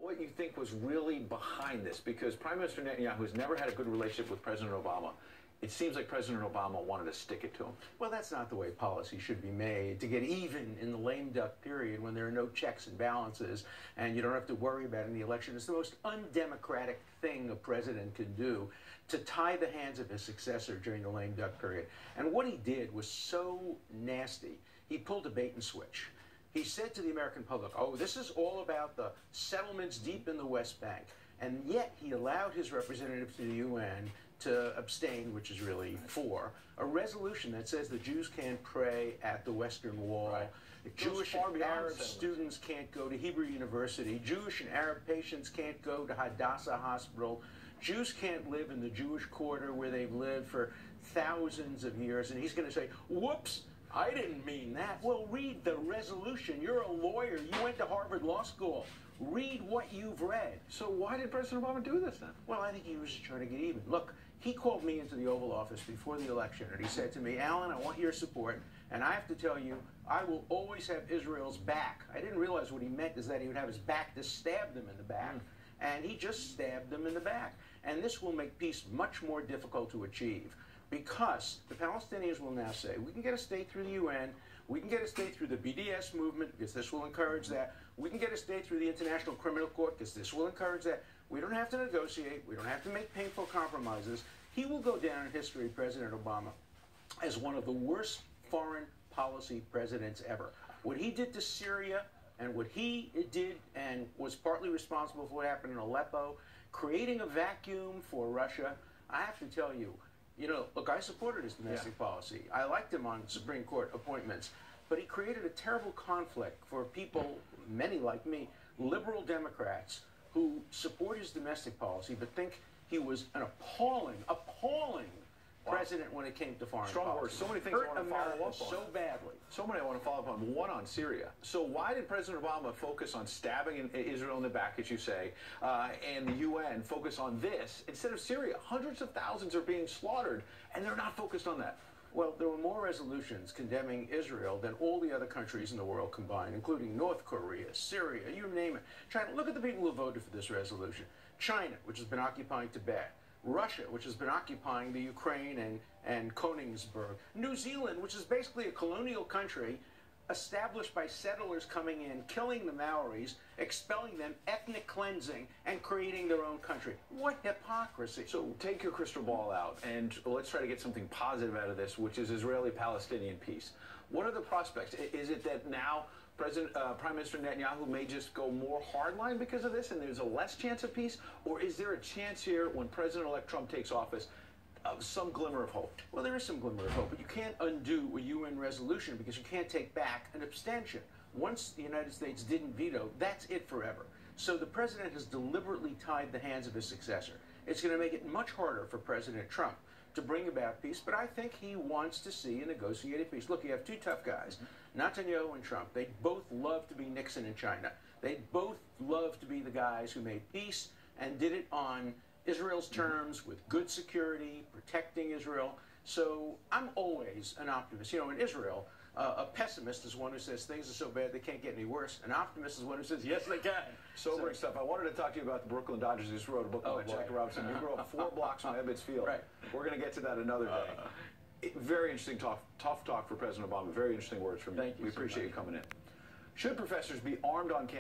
what you think was really behind this, because Prime Minister Netanyahu has never had a good relationship with President Obama. It seems like President Obama wanted to stick it to him. Well, that's not the way policy should be made, to get even in the lame duck period when there are no checks and balances and you don't have to worry about it in the election. It's the most undemocratic thing a president can do, to tie the hands of his successor during the lame duck period. And what he did was so nasty. He pulled a bait and switch. He said to the American public, oh, this is all about the settlements deep in the West Bank. And yet he allowed his representative to the UN to abstain, which is really for a resolution that says the Jews can't pray at the Western Wall. Right. Jewish and Arab students can't go to Hebrew University. Jewish and Arab patients can't go to Hadassah Hospital. Jews can't live in the Jewish quarter where they've lived for thousands of years. And he's going to say, whoops, I didn't mean that. Well, read the resolution. You're a lawyer. You went to Harvard Law School. Read what you've read. So why did President Obama do this then? Well, I think he was trying to get even. Look, he called me into the Oval Office before the election, and he said to me, Alan, I want your support, and I have to tell you, I will always have Israel's back. I didn't realize what he meant is that he would have his back to stab them in the back, and he just stabbed them in the back. And this will make peace much more difficult to achieve, because the Palestinians will now say, we can get a state through the UN, we can get a state through the BDS movement, because this will encourage that, we can get a state through the International Criminal Court, because this will encourage that. We don't have to negotiate, we don't have to make painful compromises. He will go down in history, President Obama, as one of the worst foreign policy presidents ever. What he did to Syria, and what he did and was partly responsible for what happened in Aleppo, creating a vacuum for Russia, I have to tell you, look, I supported his domestic policy. I liked him on Supreme Court appointments. But he created a terrible conflict for people, many like me, liberal Democrats, who support his domestic policy but think he was an appalling president when it came to foreign policy. Strong words. So many things I want to follow up on. So badly. So many I want to follow up on. One on Syria. So why did President Obama focus on stabbing Israel in the back, as you say, and the UN focus on this instead of Syria? Hundreds of thousands are being slaughtered, and they're not focused on that. Well, there were more resolutions condemning Israel than all the other countries in the world combined, including North Korea, Syria, you name it. China, look at the people who voted for this resolution. China, which has been occupying Tibet. Russia, which has been occupying the Ukraine and Königsberg. New Zealand, which is basically a colonial country established by settlers coming in, killing the Maoris, expelling them, ethnic cleansing, and creating their own country. What hypocrisy. So take your crystal ball out, and let's try to get something positive out of this, which is Israeli-Palestinian peace. What are the prospects? Is it that now Prime Minister Netanyahu may just go more hardline because of this, and there's a less chance of peace? Or is there a chance here, when President-elect Trump takes office, of some glimmer of hope? Well, there is some glimmer of hope, but you can't undo a UN resolution because you can't take back an abstention. Once the United States didn't veto, that's it forever. So the president has deliberately tied the hands of his successor. It's going to make it much harder for President Trump to bring about peace, but I think he wants to see a negotiated peace. Look, you have two tough guys, Netanyahu and Trump. They both love to be Nixon in China. They both love to be the guys who made peace and did it on Israel's terms, with good security, protecting Israel. So I'm always an optimist. In Israel, a pessimist is one who says things are so bad they can't get any worse. An optimist is one who says, yes, they can. Sobering stuff. I wanted to talk to you about the Brooklyn Dodgers. You just wrote a book about Jackie Robinson. You grew up 4 blocks from Ebbets Field. Right. We're going to get to that another day. Very interesting talk, tough talk for President Obama. Very interesting words from you. Thank you. We appreciate you coming in. Should professors be armed on campus?